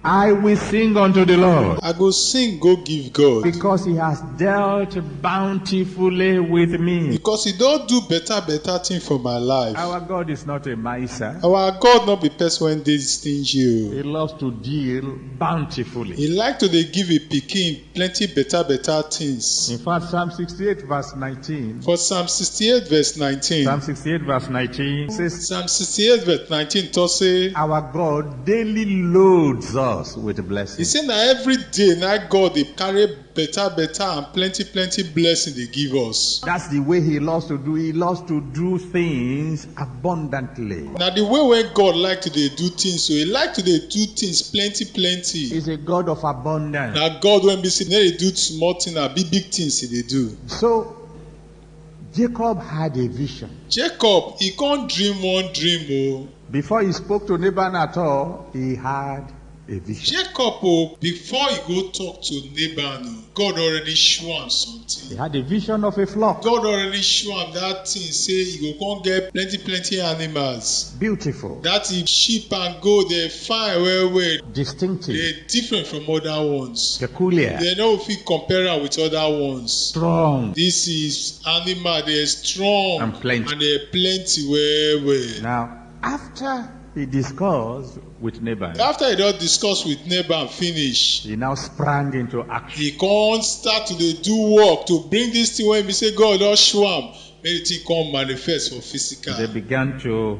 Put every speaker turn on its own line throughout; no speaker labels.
I will sing unto the Lord,
I go sing, go give God.
because he has dealt bountifully with me.
Because he don't do better thing for my life.
Our God is not a miser.
Our God not be person when they stingy.
He loves to deal bountifully.
He like to they give a pikin plenty better things.
In fact, Psalm 68 verse 19.
For Psalm 68 verse 19.
Psalm 68 verse 19 says,
Psalm 68 verse 19 to say,
our God daily loads us with
he
blessings.
say that every day now God they carry better and plenty blessing they give us.
That's the way he loves to do. He loves to do things abundantly.
Now the way when God like to they do things, so he like to they do things plenty.
He's a God of abundance.
Now God when be seen they do small things and big things they do.
So Jacob had a vision.
Jacob, he can't dream one dream.
Before he spoke to Laban at all, he had a vision.
Jacob, before he go talk to Laban, God already show him something.
He had a vision of a flock.
God already show him that thing, say he go come get plenty animals.
Beautiful.
That is sheep and goat, they fine well.
Distinctive.
They're different from other ones.
Peculiar.
They know if you compare them with other ones.
Strong.
This is animal, they're strong.
And plenty.
And they're plenty well.
Now, after he discussed with Laban,
After he don't discuss with Laban finish,
he now sprang into action.
he can't start to do work to bring this thing when we say God don't show him. Make the thing come manifest for physical.
They began to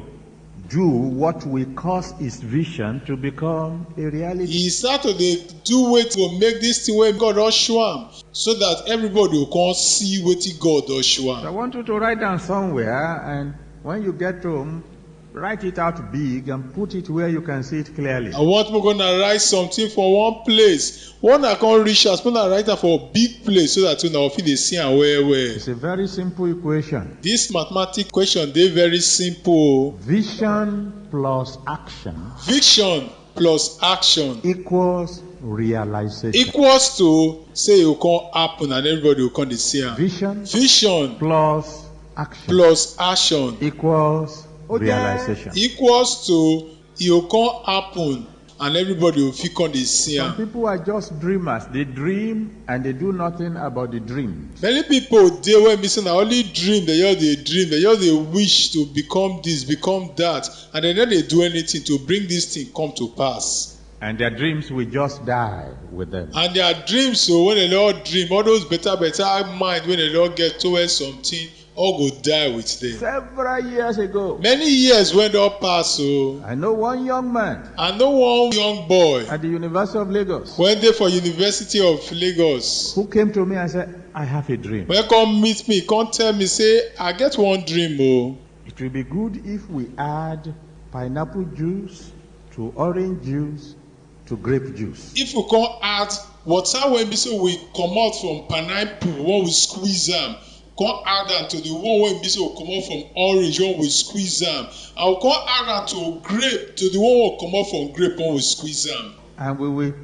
do what will cause his vision to become a reality.
He started to do way to make this thing when God don't show him, so that everybody will come see what God don't show
I
him.
want you to write down somewhere, and when you get home, write it out big and put it where you can see it clearly.
I want me gonna write something for one place. One I can't reach us, but I write it for a big place so that you know if they see and where.
It's a very simple equation.
This mathematical question, they very simple.
Vision plus action
Vision plus action
equals realization.
equals to say it will come happen and everybody will come to see it.
Vision
Vision
plus action
plus action
equals realization.
equals to it will come happen and everybody will feel come to see
Some
it.
people are just dreamers. They dream and they do nothing about the dream.
Many people they when missing only dream, they just they wish to become this, become that, and they never do anything to bring this thing come to pass.
And their dreams will just die with them.
And their dreams, so when they don't dream, all those better mind when they don't get towards something, all go die with them.
Several years ago,
Many years went up past, so
I know one young man
I know one young boy
at the University of Lagos
went there for University of Lagos.
who came to me and said, I have a dream.
When come meet me, come tell me, say, I get one dream.
It will be good if we add pineapple juice to orange juice to grape juice.
If we come add water when we come out from pineapple, when we squeeze them, come add them to the one when we come out from orange, when we squeeze them. I will come add them to grape, to the one when we come out from grape, when we squeeze them.
And we will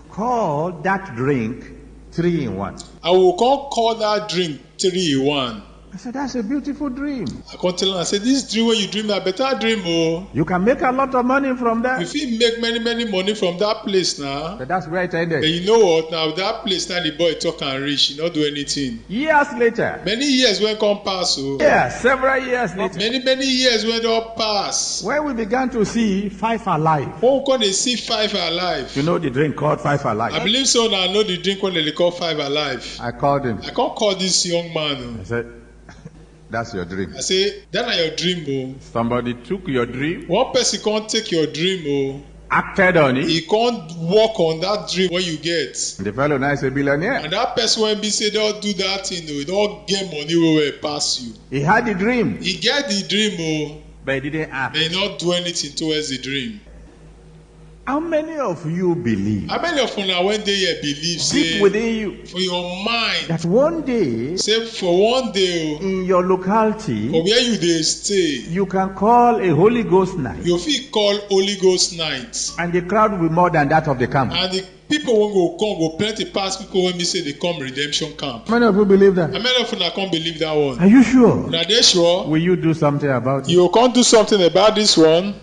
call that drink 3-in-1.
I will come call that drink 3-in-1.
I said, that's a beautiful dream.
I come tell him, I said, this dream when you dream, a better dream.
You can make a lot of money from that.
If you make many money from that place now,
But that's where it
then
ended.
you know what? Now that place now the boy talk and reach, he not do anything.
Years later.
Many years when come pass,
Several years later.
many years when don't pass.
When we began to see Five Alive.
When we come they see Five Alive.
You know the drink called Five Alive.
I believe so now. I know the drink when they call Five Alive.
I called him.
I can't call this young man.
I said, that's your dream.
I say that are your dream.
Somebody took your dream,
One person can't take your dream.
acted on it.
He can't work on that dream when you get.
The fellow now is a billionaire.
And that person when be say don't do that thing, he don't get money where pass you.
He had the dream,
He get the dream,
but he didn't act.
but he not do anything towards the dream.
How many of you believe,
How many of you when they here believe
deep
say
within you,
for your mind,
that one day
say for one day
in your locality,
for where you they stay,
you can call a Holy Ghost night,
you fit call Holy Ghost night,
and the crowd will be more than that of the camp?
and the people won't go come go plenty past people when me say they come redemption camp.
How many of you believe that?
How many of you can't believe that one?
Are you sure?
Now they sure
Will you do something about it?
you can't do something about this one.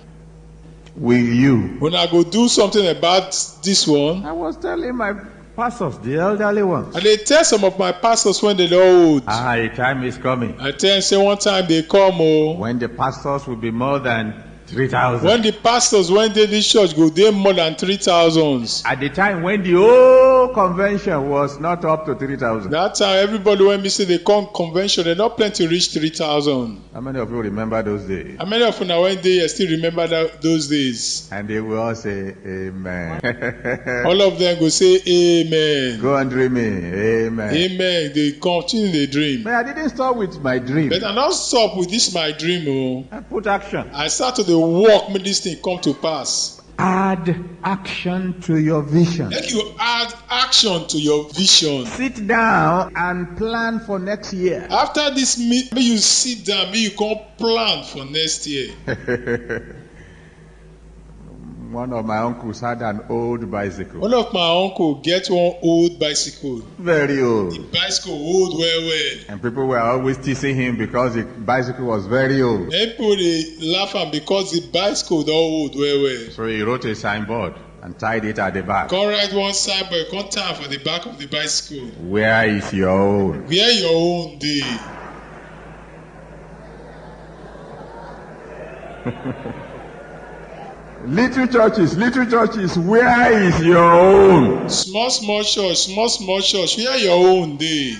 will you?
When I go do something about this one,
I was telling my pastors, the elderly ones.
and they tell some of my pastors when they don't old.
A time is coming
I tell them, say one time they come, oh.
when the pastors will be more than 3,000.
When the pastors went to this church, go there more than 3,000.
At the time when the whole convention was not up to 3,000.
That time, everybody when we say they come convention, they not plan to reach 3,000.
How many of you remember those days?
How many of you now went there still remember those days?
And they will all say, Amen.
All of them go say Amen.
Go on dreaming. Amen.
Amen. They continue the dream.
But I didn't stop with my dream.
But I not stop with this my dream. Oh.
I put action.
I started to walk, make this thing come to pass.
Add action to your vision.
Make you add action to your vision.
Sit down and plan for next year.
After this meet, may you sit down, may you come plan for next year.
One of my uncles had an old bicycle.
One of my uncle get one old bicycle.
Very old.
The bicycle old well.
And people were always teasing him because the bicycle was very old.
People they laugh am because the bicycle don old well.
So he wrote a signboard and tied it at the back.
Come write one signboard, come tie am for the back of the bicycle.
Where is your own?
Where your own dey?
Little churches, where is your own?
Small church, where your own dey?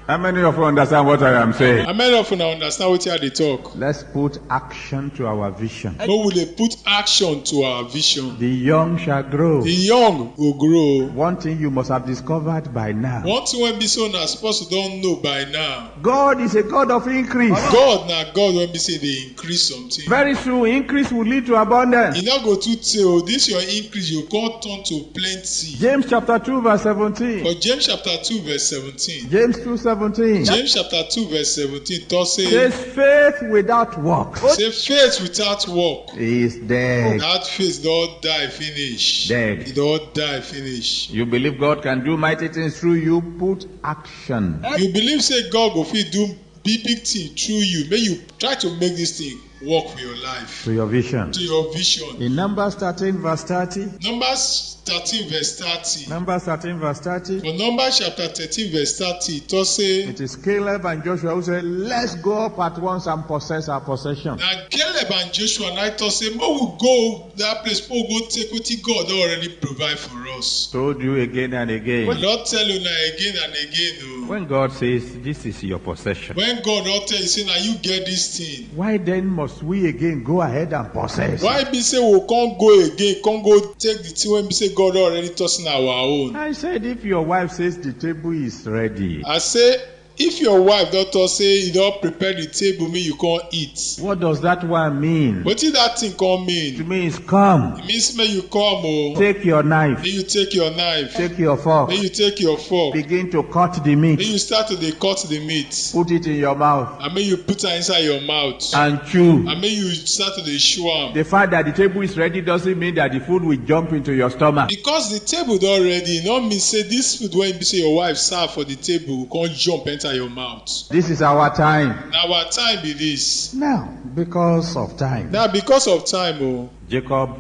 How many of you understand what I am saying?
How many of you now understand wetin I dey talk?
Let's put action to our vision.
But we dey put action to our vision.
The young shall grow.
The young go grow.
One thing you must have discovered by now.
One thing wey be so na suppose to don know by now.
God is a God of increase.
God na God wey be say dey increase something.
Very soon, increase will lead to abundance.
E no go too tey o, this your increase you go turn to plenty.
James chapter 2 verse 17.
For James chapter 2 verse 17.
James 2:17.
James chapter 2 verse 17 talk say,
Says faith without works
say faith without work.
is dead.
That faith don die finish.
Dead.
E don die finish.
You believe God can do mighty things through you, put action.
You believe say God go fit do big thing through you. May you try to make this thing work for your life.
To your vision.
To your vision.
In Numbers 13 verse 30.
Numbers 13 verse 30.
Numbers 13 verse 30.
For Numbers chapter 13 verse 30, it does say,
It is Caleb and Joshua who said, let's go up at once and possess our possession.
now Caleb and Joshua and I thought say, "Mo we go that place, mo we go take wetin God don already provide for us."
Told you again and
I
again.
don tell you now again and again o.
When God says, this is your possession,
When God don tell you say na you get this thing,
why then must we again go ahead and possess?
why be say we come go again, come go take the thing wey be say God don already touch na our own?
I said, if your wife says the table is ready,
I say, if your wife don talk say you don prepare the table make you come eat,
what does that one mean?
wetin that thing come
It
mean?
means come,
It means make you come o,
take your knife,
make you take your knife,
take your fork,
make you take your fork,
begin to cut the
make
meat,
you start to dey cut the meat,
put it in your mouth
and make you put am inside your mouth,
and chew.
and make you start to dey chew am.
The fact that the table is ready doesn't mean that the food will jump into your stomach.
Because the table don ready, e no mean say this food wey be say your wife serve for the table go come jump enter your mouth.
This is our time.
Na our time be this.
Now, because of time,
Na because of time o.
Jacob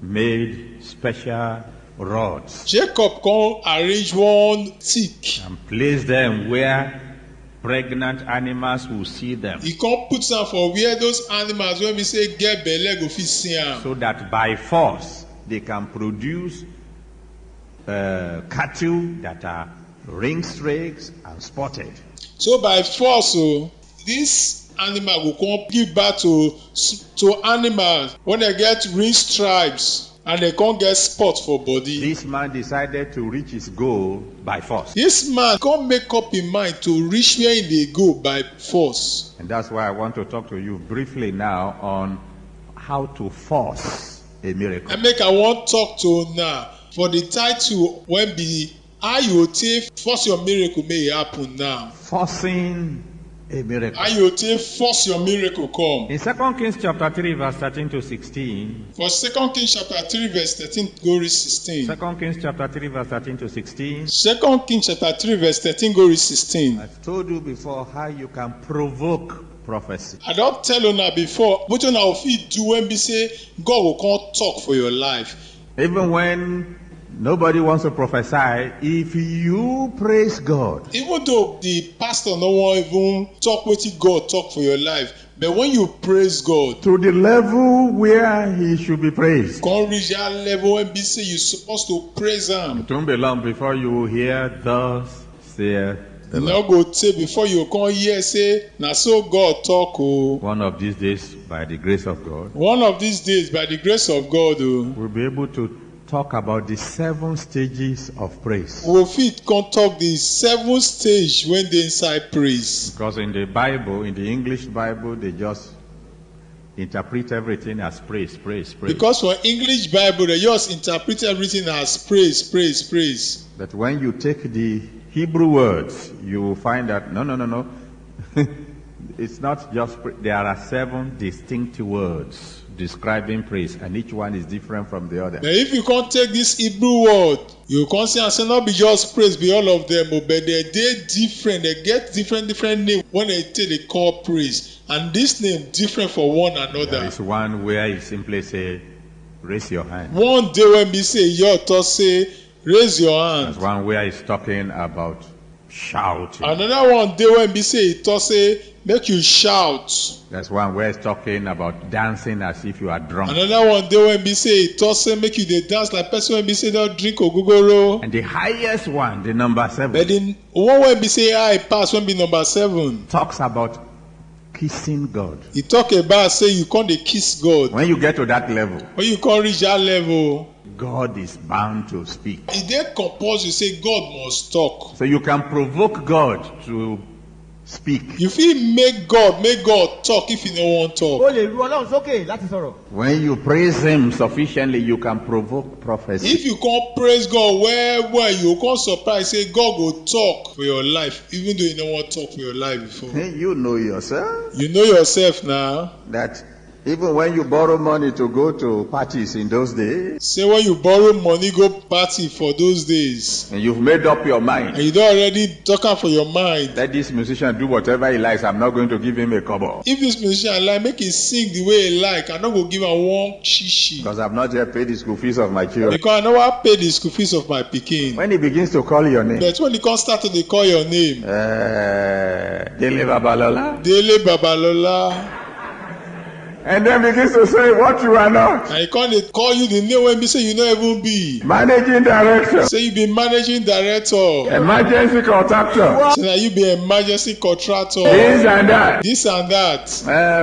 made special rods
Jacob come arrange one stick.
and placed them where pregnant animals will see them,
He come put am for where those animals wey be say get belle go fit see am.
so that by force they can produce cattle that are ring-straked and spotted.
So by force o, this animal go come give birth to animals when they get ring stripes and they come get spot for body.
This man decided to reach his goal by force.
This man come make up him mind to reach where he dey go by force.
And that's why I want to talk to you briefly now on how to force a miracle.
And make I wan talk to now for the title wey be how you go take force your miracle make e happen now.
Forcing a miracle.
how you take force your miracle come.
In 2 Kings chapter 3 verse 13 to 16,
For 2 Kings chapter 3 verse 13 go reach 16.
2 Kings chapter 3 verse 13 to 16,
2 Kings chapter 3 verse 13 go reach 16.
I've told you before how you can provoke prophecy.
I don tell una before, wetin una fit do when be say God go come talk for your life.
Even when nobody wants to prophesy, if you praise God,
Even though the pastor no wan even talk wetin God talk for your life, but when you praise God,
to the level where he should be praised,
come reach that level when be say you supposed to praise am.
it won't be long before you will hear, thus saith the
You
Lord.
no go take before you come hear say na so God talk o.
One of these days, by the grace of God,
One of these days by the grace of God o,
we'll be able to talk about the 7 stages of praise.
we fit come talk the 7 stage when dey inside praise.
Because in the Bible, in the English Bible, they just interpret everything as praise, praise, praise.
Because for English Bible they just interpret everything as praise, praise, praise.
But when you take the Hebrew words, you will find that no. It's not just there are 7 distinct words describing praise, and each one is different from the other.
But if you can't take this Hebrew word, you can't say and say not be just praise be all of them, but they different. They get different names when they call praise, and this name different for one
There
another.
is one where you simply say, raise your hand.
One day when we say your thought say raise your
There's
hand.
one where he's talking about shouting.
Another one day when we say it thought say make you shout.
There's one where he's talking about dancing as if you are drunk.
Another one day when we say it thought say make you dey dance like person when we say don't drink ogogoro.
And the highest one, the number 7,
But the one when we say high pass when be number 7.
talks about kissing God.
He talk about say you can't dey kiss God.
When you get to that level,
When you can't reach that level,
God is bound to speak.
e dey compulsory say God must talk.
So you can provoke God to speak.
You fit make God talk if you no wan talk.
O lè ru Ọlọ́run sókè láti sọ̀rọ̀.
When you praise him sufficiently, you can provoke prophecy.
If you come praise God well, you come surprise say God go talk for your life, even though you no wan talk for your life before.
You know yourself
You know yourself now.
that even when you borrow money to go to parties in those days,
Say when you borrow money go party for those days,
and you've made up your mind,
and you don already talk am for your mind.
let this musician do whatever he likes, I'm not going to give him a kobo.
If this musician like make he sing the way he like, I no go give am one shishi.
Because I've not yet paid the school fees of my children.
Because I never pay the school fees of my pikin.
When he begins to call your name,
But when he come start to dey call your name,
Dele Babalola,
Dele Babalola,
and then begins to say what you are not.
and he come dey call you the name wey be say you no even be.
Managing director,
Say you be managing director.
emergency contractor,
Say na you be emergency contractor.
this and that.
This and that.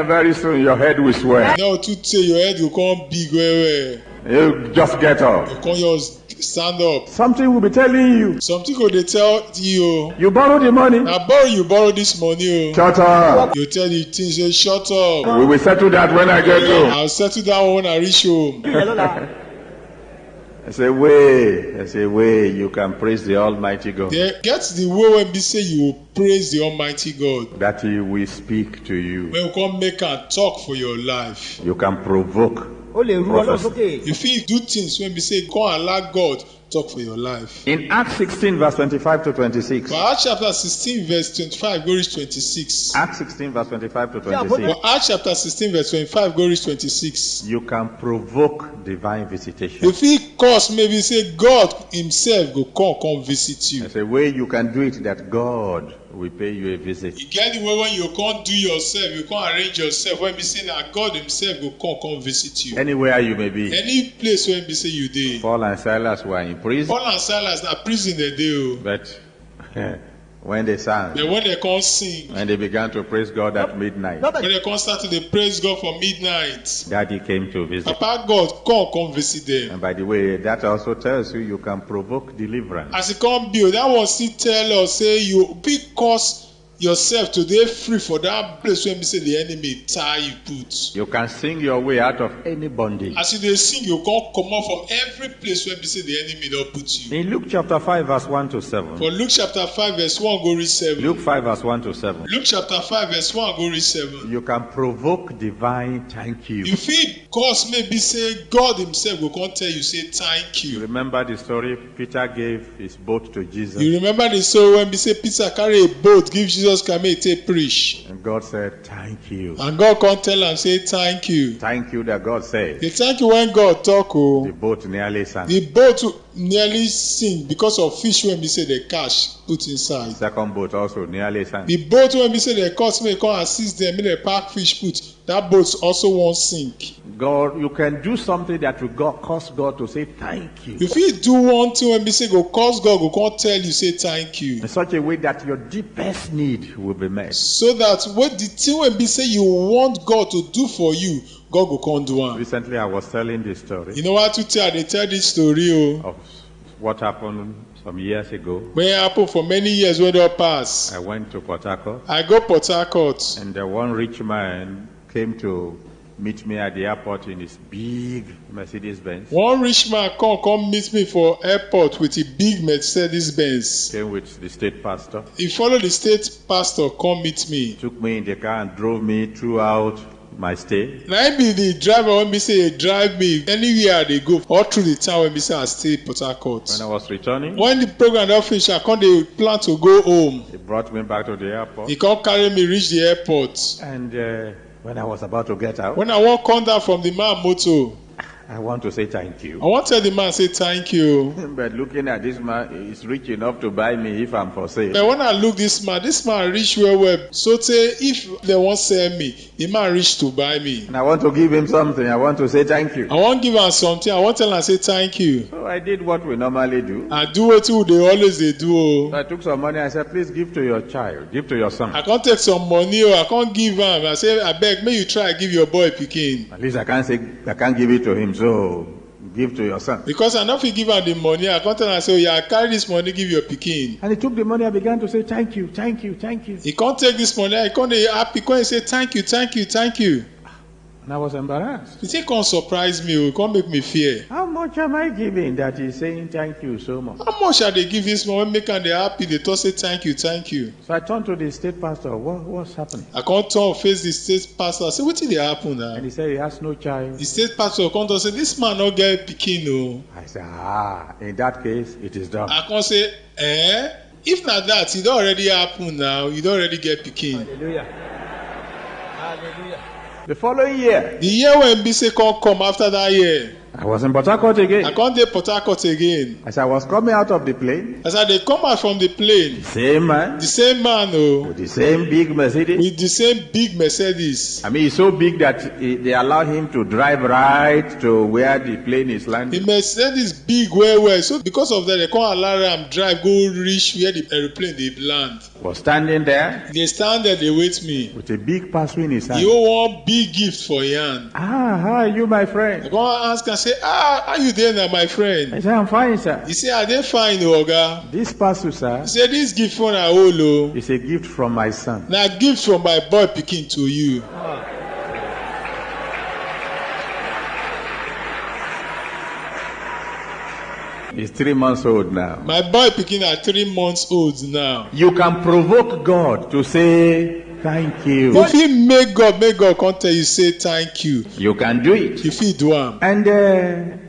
Very soon your head will swell.
You know, too say your head go come big well.
You just get up.
You come just stand up.
Something will be telling you.
Something go dey tell you,
You borrow the money.
na borrow this money o.
Shut up.
You tell the thing say shut up.
We will settle that when I get home.
I'll settle down when I reach home.
Ilẹ̀ lọ́la.
There's a way you can praise the Almighty God.
There get the way when be say you will praise the Almighty God.
That He will speak to you.
When you come make am talk for your life.
You can provoke.
O lè ru Ọlọ́run sókè.
You fit do things when be say come allow God talk for your life.
In Acts 16 verse 25 to 26.
For Acts chapter 16 verse 25 go reach 26.
Acts 16 verse 25 to
Yeah,
26.
For Acts chapter 16 verse 25 go reach 26.
You can provoke divine visitation.
You fit cause maybe say God himself go come visit you.
There's a way you can do it that God will pay you a visit.
You get the way when you can't do yourself, you can't arrange yourself. When we say that God himself go come visit you.
Anywhere you may be.
Any place when we say you dey.
Paul and Silas were in prison,
Paul and Silas na prison they dey o.
but when they sang,
But when they come sing,
when they began to praise God at midnight,
Lọ́bẹ̀
when they come start to dey praise God for midnight,
Daddy came to visit.
Papa God come visit them.
And by the way, that also tells you you can provoke deliverance.
As he come build, that one still tell us say you fit cause yourself to dey free for that place wey be say the enemy tie you put.
You can sing your way out of any bondage.
As you dey sing, you come comot from every place wey be say the enemy don put you.
In Luke chapter 5 verse 1 to 7.
For Luke chapter 5 verse 1 go read 7.
Luke 5 verse 1 to 7.
Luke chapter 5 verse 1 go read 7.
You can provoke divine thank you.
You fit cause maybe say God himself go come tell you say thank
You
you.
remember the story? Peter gave his boat to Jesus.
You remember the story when be say Peter carry a boat give Jesus come make he take preach.
And God said, thank you.
And God come tell am say thank you.
Thank you that God said.
The thank you when God talk
The
o.
boat nearly sank.
The boat nearly sink because of fish when be say they catch put inside.
Second boat also nearly sank.
The boat when be say they catch make come assist them make they pack fish put. That boat also won't sink.
God, you can do something that will cause God to say thank you.
If you do one thing when be say go cause God go come tell you say thank you.
In such a way that your deepest need will be met.
So that what the thing when be say you want God to do for you, God go come do am.
Recently I was telling this story
You know what to tell? They tell this story o.
of what happened some years ago.
When it happen for many years wey don pass.
I went to Port Harcourt
I go Port Harcourt.
and one rich man came to meet me at the airport in his big Mercedes Benz.
One rich man come meet me for airport with a big Mercedes Benz.
Came with the state pastor.
He follow the state pastor come meet me.
Took me in the car and drove me throughout my stay.
Na him be the driver when be say he drive me anywhere I dey go all through the town when be say I stay Port Harcourt.
When I was returning,
When the program don finish, I come dey plan to go home.
he brought me back to the airport.
He come carry me reach the airport.
And when I was about to get out,
When I wan come down from the man motor,
I want to say thank
I
you.
wan tell the man say thank you.
But looking at this man, he's rich enough to buy me if I'm for sale.
But when I look this man reach well. So say if they wan sell me, the man reach to buy me.
And I want to give him something. I want to say thank you.
I wan give am something. I wan tell am say thank you.
So I did what we normally do.
I do wetin we dey always dey do o.
So I took some money. I said, please give to your child. Give to your son.
I come take some money o. I come give am. I say abeg make you try give your boy pikin.
At least I can't give it to him. So give to your son.
Because I no fit give am the money. I come tell am say oya carry this money give your pikin.
And he took the money. I began to say thank you, thank you, thank you.
He come take this money. He come dey happy. Come dey say thank you, thank you, thank you.
And I was embarrassed.
The thing come surprise me o. Come make me fear.
How much am I giving that he's saying thank you so much?
How much I dey give this man wey make am dey happy dey talk say thank you, thank you.
So I turned to the state pastor. What's happening?
I come turn face the state pastor. I say wetin dey happen na?
And he said he has no child.
The state pastor come talk say this man no get pikin o.
I said, in that case, it is done.
I come say if na that e don already happen now, you don already get pikin.
Hallelujah. Hallelujah.
The following year,
The year when Mbise come after that year,
I was in Port Harcourt
I
again.
come dey Port Harcourt again.
As I was coming out of the plane,
As I dey come out from the plane,
same man
the same man o
with the same big Mercedes.
with the same big Mercedes.
I mean, it's so big that they allow him to drive right to where the plane is
The
landing.
Mercedes big well. So because of that, they come allow am drive go reach where the aeroplane dey land.
Was standing there
They stand there, they wait me.
with a big parcel in his hand.
He hold one big gift for yan.
How are you, my
I
friend?
come ask am say, how you dey na my friend?
I said, I'm fine, sir.
He say, I dey fine o oga.
This parcel, sir,
He say, this gift for na hold o.
is a gift from my son.
Na gift from my boy pikin to you.
He's 3 months old now.
My boy pikin are 3 months old now.
You can provoke God to say thank you.
You fit make God come tell you say thank you.
You can do it.
You fit do am.
And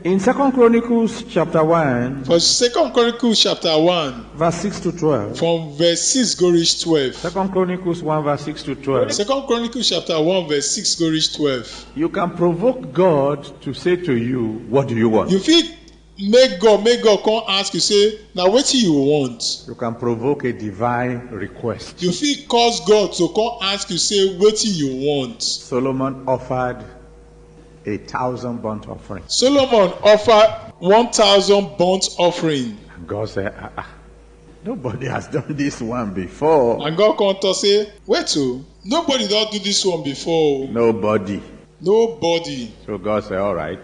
in 2 Chronicles chapter 1,
For 2 Chronicles chapter 1,
verse 6 to 12.
from verse 6 go reach 12.
2 Chronicles 1, verse 6 to 12.
2 Chronicles chapter 1 verse 6 go reach 12.
You can provoke God to say to you, what do you want?
You fit make God come ask you say, na wetin you want?
You can provoke a divine request.
You fit cause God to come ask you say, wetin you want?
Solomon offered 1,000 burnt offering.
Solomon offer 1,000 burnt offering.
And God said, nobody has done this one before.
And God come talk say, wait o, nobody don do this one before o.
Nobody.
Nobody.
So God said, all right.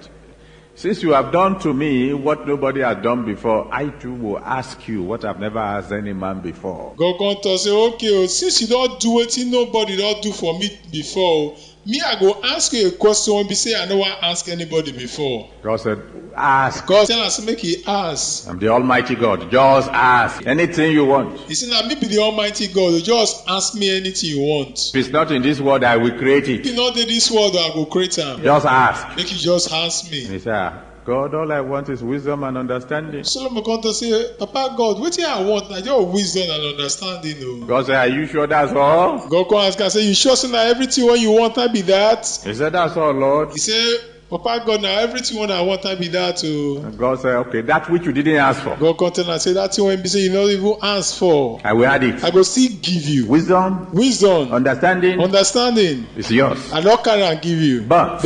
Since you have done to me what nobody has done before, I too will ask you what I've never asked any man before.
God come talk say, okay, since you don't do wetin nobody don do for me before, me I go ask you a question wey be say I no wan ask anybody before.
God said, ask.
God tell us make he ask.
I'm the Almighty God. Just ask anything you want.
He say na me be the Almighty God. You just ask me anything you want.
If it's not in this world, I will create
If
it.
e no dey this world, I go create am.
Just ask.
Make you just ask
And
me.
he said, God, all I want is wisdom and understanding.
Solomon come to say, Papa God, wetin I want na your wisdom and understanding o.
God said, are you sure that's all?
God come ask am say, you sure say na everything wey you want na be that?
He said, that's all, Lord.
He say, Papa God, na everything wey I want na be that o.
And God said, okay, that which you didn't ask for,
God come tell am say that thing wey be say you no even ask for,
I will add it.
I go still give you.
Wisdom,
Wisdom,
understanding
understanding,
is yours.
I don carry am give you.
But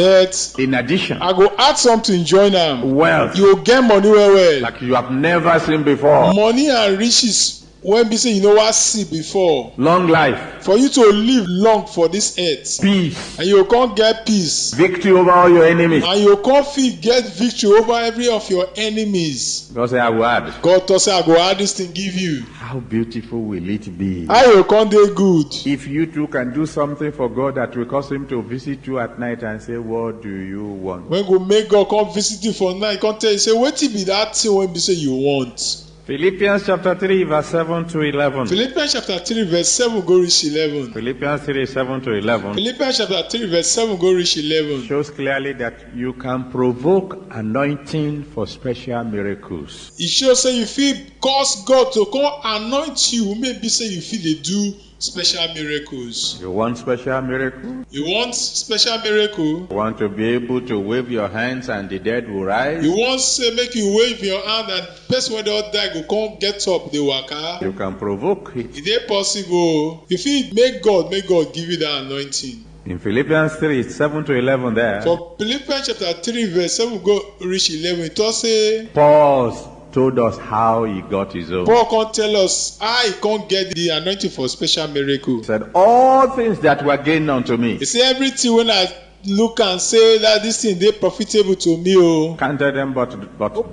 in addition,
I go add something join am.
wealth,
You go get money well well.
like you have never seen before.
Money and riches when be say you no wan see before.
Long life,
For you to live long for this earth.
peace,
And you go come get peace.
victory over all your enemies.
And you go come fit get victory over every of your enemies.
God said, I will add.
God talk say I go add this thing give you.
How beautiful will it be
How you go come dey good?
if you too can do something for God that will cause him to visit you at night and say, what do you want?
When go make God come visit you for night, come tell you say wetin be that thing wey be say you want.
Philippians chapter 3 verse 7 to 11.
Philippians chapter 3 verse 7 go reach 11.
Philippians 3 7 to 11
Philippians chapter 3 verse 7 go reach 11.
shows clearly that you can provoke anointing for special miracles.
E show say you fit cause God to come anoint you, maybe say you fit dey do special miracles.
You want special miracle?
You want special miracle?
You want to be able to wave your hands and the dead will rise?
You want say make you wave your hand and person wey don die go come get up dey waka?
You can provoke it.
E dey possible. You fit make God give you that anointing.
In Philippians 3 7 to 11 there,
For Philippians chapter 3 verse 7 go reach 11, it talk say
Paul told us how he got his own.
Paul come tell us how he come get the anointing for special miracle.
He said, all things that were gained unto me,
He say everything when I look and say that this thing dey profitable to me o.
counted them but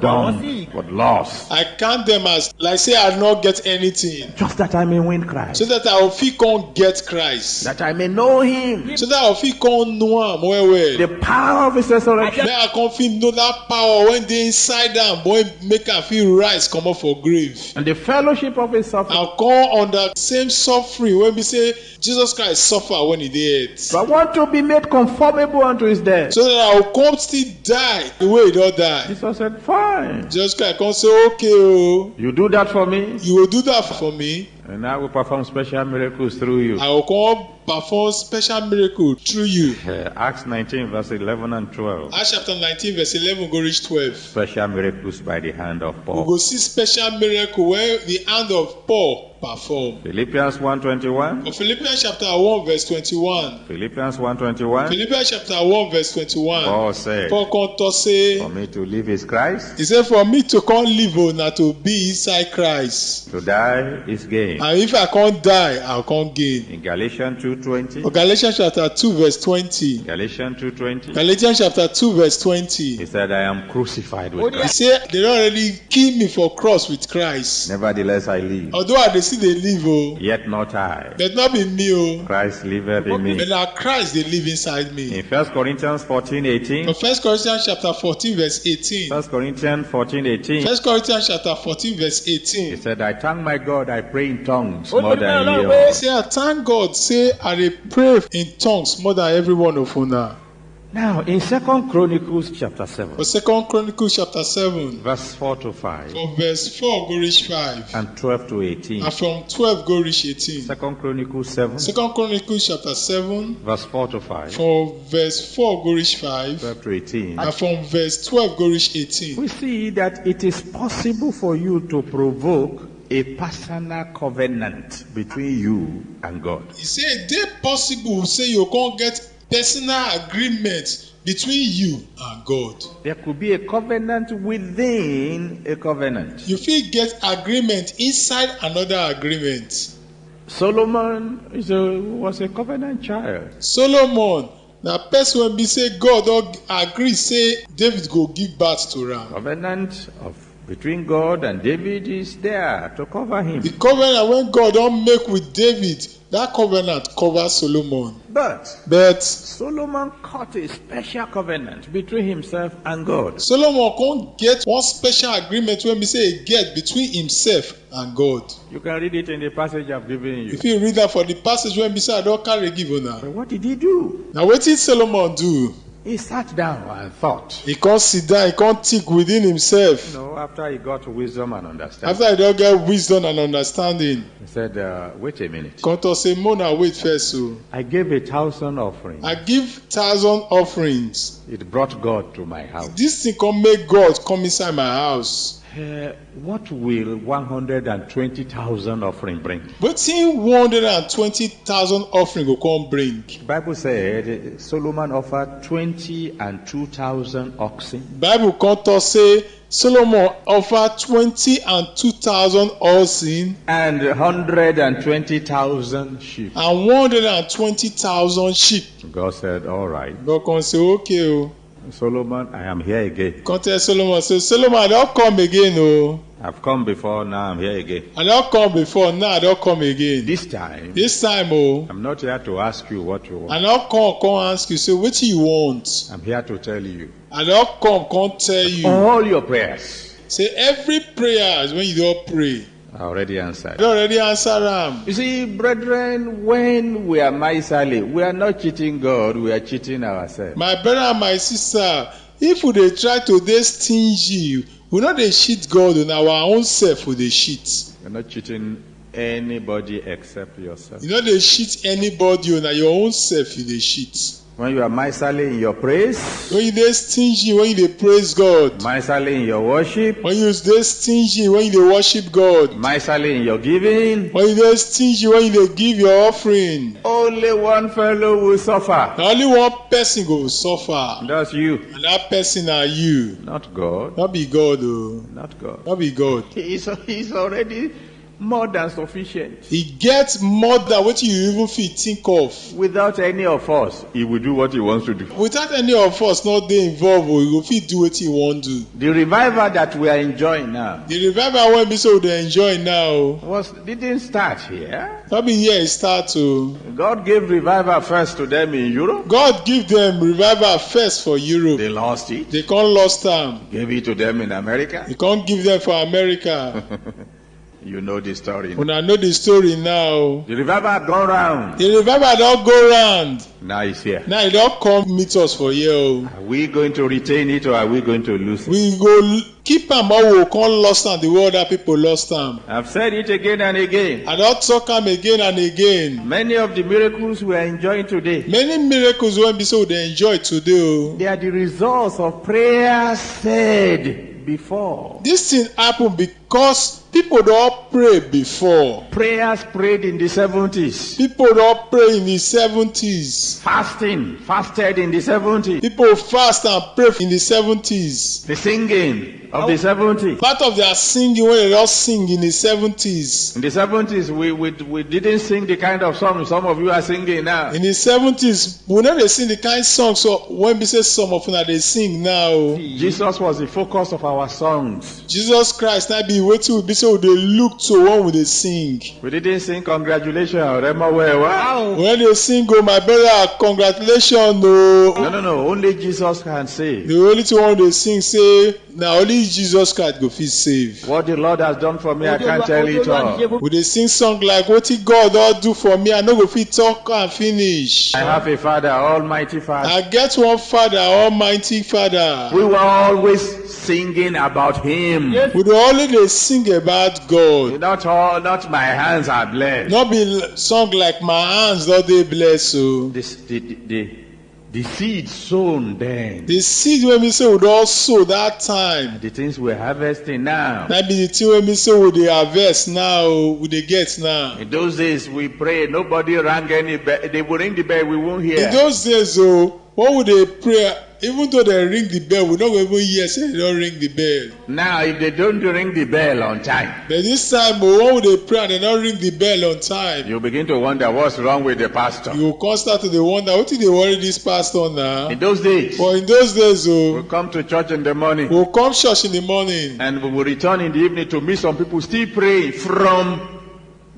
dung, but loss.
I count them as like say I no get anything.
Just that I may win Christ.
So that I will fit come get Christ.
That I may know him.
So that I will fit come know am well well.
The power of his resurrection.
Make I come fit know that power when dey inside am, when make am fit rise comot for grave.
And the fellowship of his suffering.
I come under same suffering when we say Jesus Christ suffer when he dey earth.
So I want to be made conformable unto his death.
So that I will come still die the way he don die.
Jesus said, fine.
Jesus Christ come say okay o.
You do that for me,
You will do that for me.
and I will perform special miracles through you.
I will come perform special miracle through you.
Acts 19 verse 11 and 12.
Acts chapter 19 verse 11 go reach 12.
Special miracles by the hand of
We
Paul.
go see special miracle where the hand of Paul perform.
Philippians 1:21.
For Philippians chapter 1 verse 21.
Philippians 1:21.
Philippians chapter 1 verse 21.
Paul said,
Paul come talk say,
for me to live is Christ,
he said for me to come live o na to be inside Christ.
to die is gain.
And if I come die, I will come gain.
In Galatians
For
2:20.
Galatians chapter 2 verse 20.
Galatians 2:20.
Galatians chapter 2 verse 20.
He said, I am crucified with
He
Christ.
say they don already kill me for cross with Christ.
Nevertheless I live.
Although I dey still dey live o,
Yet not I.
but not be me o.
Christ liveth in me.
But na Christ dey live inside me.
In 1 Corinthians 14:18.
For 1 Corinthians chapter 14 verse 18.
1 Corinthians 14:18.
1 Corinthians chapter 14 verse
He
18.
said, I thank my God, I pray in tongues more than ye
He
all.
say I thank God say I dey pray in tongues more than every one of una.
Now, in 2 Chronicles chapter 7,
For 2 Chronicles chapter 7
verse 4 to 5,
from verse 4 go reach 5.
and 12 to 18.
And from 12 go reach 18.
2 Chronicles 7,
2 Chronicles chapter 7
verse 4 to 5,
from verse 4 go reach 5.
12 to 18.
And from verse 12 go reach 18.
We see that it is possible for you to provoke a personal covenant between you and God.
He say e dey possible say you come get personal agreement between you and God.
There could be a covenant within a covenant.
You fit get agreement inside another agreement.
Solomon was a covenant child.
Solomon Na person wey be say God don agree say David go give birth to am.
Covenant between God and David is there to cover him.
The covenant wey God don make with David, that covenant covers Solomon.
But Solomon cut a special covenant between himself and God.
Solomon can't get one special agreement when we say he get between himself and God.
You can read it in the passage I've given you.
If you read that for the passage when we say I don't carry give una.
But what did he do?
Now what did Solomon do?
He sat down and thought.
He can't sit down, he can't think within himself.
No, after he got wisdom and understanding.
After he don't get wisdom and understanding.
He said, wait a minute.
Can't say, Mona, wait first. So.
I gave 1,000 offerings.
I give 1,000 offerings.
It brought God to my house.
This thing can make God come inside my house.
What will 120,000 offering bring?
What in 120,000 offering will come bring?
The Bible said Solomon offered 20 and 2,000 oxen.
Bible can't say Solomon offered 20 and 2,000 oxen
and 120,000 sheep.
And 120,000 sheep.
God said, all right.
God can say, okay.
Solomon, I am here again.
Can't tell Solomon, say, Solomon, I don't come again. Oh.
I've come before, now I'm here again.
I don't come before, now I don't come again.
This time,
oh.
I'm not here to ask you what you want.
I don't come ask you, say, what do you want?
I'm here to tell you.
I don't come tell you.
All your prayers.
Say, every prayer is when you don't pray.
I already answered.
You already answered them.
You see, brethren, when we are miserly, we are not cheating God, we are cheating ourselves.
My brother and my sister, if we dey try to dey stingy, we not dey cheat God on our own self, we dey cheat.
You're not cheating anybody except yourself.
You know they cheat anybody on your own self, you dey cheat.
When you are miserly in your praise,
when you dey stingy, when you dey praise God,
miserly in your worship,
when you dey stingy, when you dey worship God,
miserly in your giving,
when you dey stingy, when you dey give your offering,
only one fellow will suffer.
Now only one person go suffer.
That's you.
And that person are you.
Not God.
Not be God, oh.
Not God.
Not be God.
He's already more than sufficient.
He gets more than what you even think of.
Without any of us, he will do what he wants to do.
Without any of us not being involved, he will do what he wants to do.
The revival that we are enjoying now.
The revival when we so they enjoy now.
Didn't start here.
Not be here it start to.
God gave revival first to them in Europe.
God give them revival first for Europe.
They lost it.
They can't lost them.
Gave it to them in America.
You can't give them for America.
You know the story.
When I know the story now.
The revival had gone round.
The revival don't go round.
Now it's here.
Now it don't come meet us for here.
Are we going to retain it or are we going to lose it?
We go keep them or we can't lost them the way other people lost them.
I've said it again and again.
I don't talk them again and again.
Many of the miracles we are enjoying today.
Many miracles when so they enjoy today.
They are the results of prayers said before.
This thing happened because people don't pray before.
Prayers prayed in the 70s.
People don't pray in the 70s.
Fasted in the 70s.
People fast and pray in the 70s.
The singing of the 70s.
Part of their singing when they don't sing in the 70s.
In the 70s, we didn't sing the kind of song some of you are singing now.
In the 70s, we never sing the kind of song. So when we say some of them they sing now.
Jesus was the focus of our songs.
Jesus Christ now be waiting with so they look to when they sing.
We didn't sing congratulations. Wow.
When they sing, oh my brother, congratulations. No.
No. Only Jesus can save.
The only one they sing say, now only Jesus Christ go fit save.
What the Lord has done for me, I can't tell it all.
Would they sing song like what God all do for me? I no go fit talk and finish.
I have a Father, Almighty Father.
I get one Father, Almighty Father.
We were always singing about Him.
Yes. We always sing about God.
Not my hands are blessed.
Not be song like my hands, not they bless. So
the seed sown then.
The seed when we say we don't sow that time.
The things we're harvesting now.
That be the thing when we say we dey harvest now, we dey get now.
In those days we pray, nobody rang any bell. They will ring the bell, we won't hear.
In those days, what would they pray? Even though they ring the bell, we not go even hear say they don't ring the bell.
Now, if they don't ring the bell on time,
But this time, when they pray and they don't ring the bell on time,
you begin to wonder what's wrong with the pastor.
you will come start to dey wonder what did they worry this pastor now.
In those days,
But in those days,
we'll come to church in the morning
we'll come church in the morning
and we will return in the evening to meet some people still praying from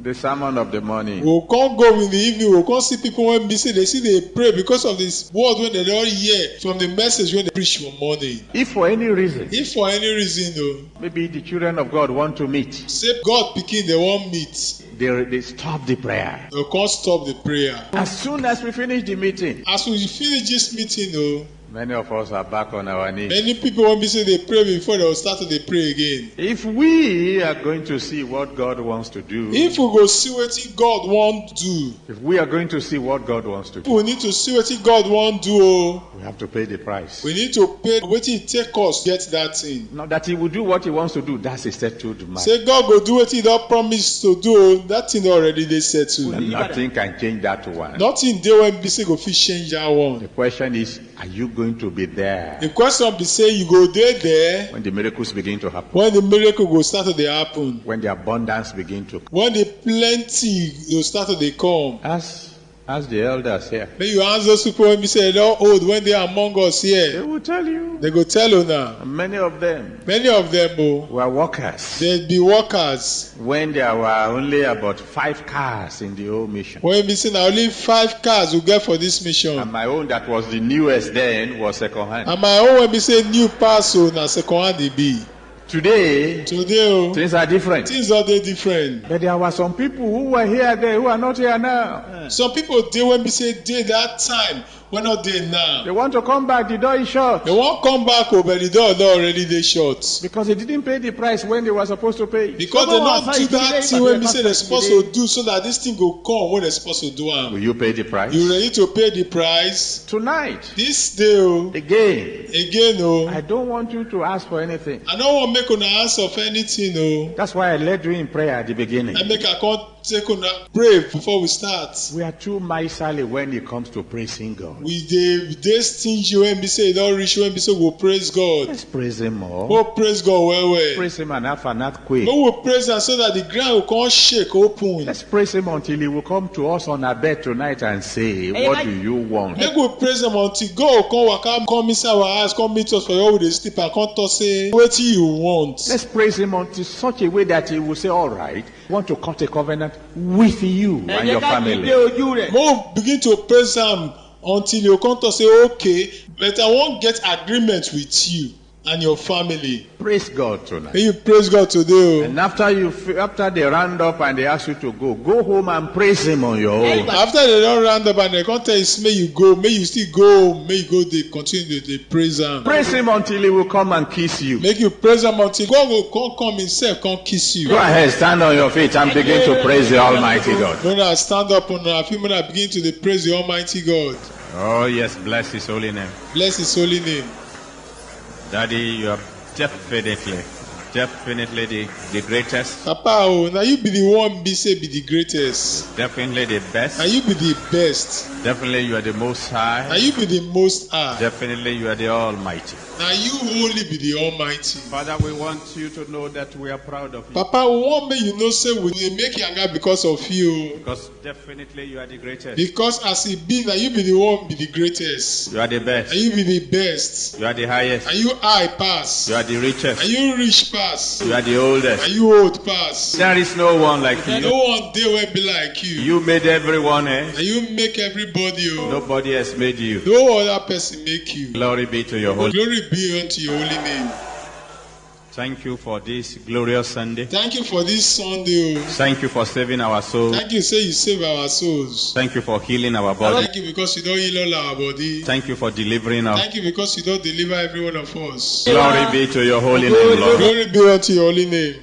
the sermon of the morning.
we'll come go in the evening, we'll come see people when they see they pray because of this word when they don't hear from the message when they preach from morning.
If for any reason,
If for any reason though,
maybe the children of God want to meet,
say God pikin they won't meet,
they stop the prayer.
they can't stop the prayer.
As soon as we finish the meeting,
As we finish this meeting though,
many of us are back on our knees.
many people won't be say they pray before they will start to they pray again.
If we are going to see what God wants to do,
If we go see what God want do,
if we are going to see what God wants to do,
we need to see what God want do. Oh.
we have to pay the price.
We need to pay what it take us to get that thing.
Now that He will do what He wants to do, that's a settled matter.
Say God go do what He don't promise to do. That thing already they said to.
And nothing can change that one.
Nothing there when be say go fit change that one.
The question is, are you going to be there
The question be say you go there
when the miracles begin to happen?
when the miracle go start to dey happen.
When the abundance begin to come?
When the plenty go start to dey come.
As the elders here,
Then you ask those people when be say they don't old when they are among us
they
here.
will tell you.
They go tell you now.
Many of them
Many of them oh,
were workers
they be workers.
when there were only about 5 cars in the whole mission.
When be say na only 5 cars we get for this mission.
And my own, that was the newest then, was second hand.
And my own when be say new pass oh, na second hand e be.
Today,
Today oh,
things are different.
things are dey different.
But there were some people who were here then who are not here now.
Some people dey when be say dey that time wey not dey now.
They want to come back, the door is shut.
They wan come back oh, but the door don already dey shut.
Because they didn't pay the price when they were supposed to pay.
Because they no do that thing wey be say they supposed to do so that this thing go come when they supposed to do
Will
am.
you pay the price?
You ready to pay the price?
Tonight,
This day oh,
again,
again oh,
I don't want you to ask for anything.
I no wan make una answer for anything oh.
That's why I led you in prayer at the beginning.
I make I come take una pray before we start.
We are too miserly when it comes to praising God.
We dey stingy when be say e don reach when be say we go praise God.
Let's praise Him more.
Go praise God well well.
Praise Him and have an earthquake.
Make we praise am so that the ground will come shake open.
Let's praise Him until He will come to us on our bed tonight and say, what do you want?
Make we praise am until God come waka come inside our house come meet us for where we dey sleep and come talk say wetin you want.
Let's praise Him until such a way that He will say, all right, I want to cut a covenant with you and your family.
Make we begin to praise am until you come talk say okay but I wan get agreement with you and your family.
Praise God tonight.
May you praise God today.
And after they round up and they ask you to go home and praise Him on your own.
After they don round up and they come tell you may you go, may you still go home, may you go dey continue to dey praise am.
Praise Him until He will come and kiss you.
Make you praise am until God go come himself come kiss you.
Go ahead, stand on your feet and begin to praise the Almighty God.
When I stand up on our feet, when I begin to dey praise the Almighty God.
Oh yes, bless His holy name.
Bless His holy name.
Daddy, you are definitely the greatest.
Papa, oh, now you be the one be say be the greatest.
Definitely the best.
Now you be the best.
Definitely you are the most high.
Now you be the most high.
Definitely you are the Almighty.
Now you only be the Almighty.
Father, we want you to know that we are proud of you.
Papa, we want make you know say we dey make yanga because of you.
Because definitely you are the greatest.
Because as it be, now you be the one be the greatest.
You are the best.
And you be the best.
You are the highest.
And you high pass.
You are the richest.
And you rich pass.
You are the oldest.
And you old pass.
There is no one like
And
you.
no one there will be like you.
You made everyone else.
And you make everybody. Oh.
Nobody has made you.
No other person make you.
Glory be to your holy.
Glory be unto your holy name.
Thank you for this glorious Sunday.
Thank you for this Sunday. Oh.
Thank you for saving our souls.
Thank you, say you save our souls.
Thank you for healing our body.
Thank you because you don't heal all our body.
Thank you for delivering us.
Thank you because you don't deliver every one of us.
Glory be to your holy name, Lord.
Glory be unto your holy name.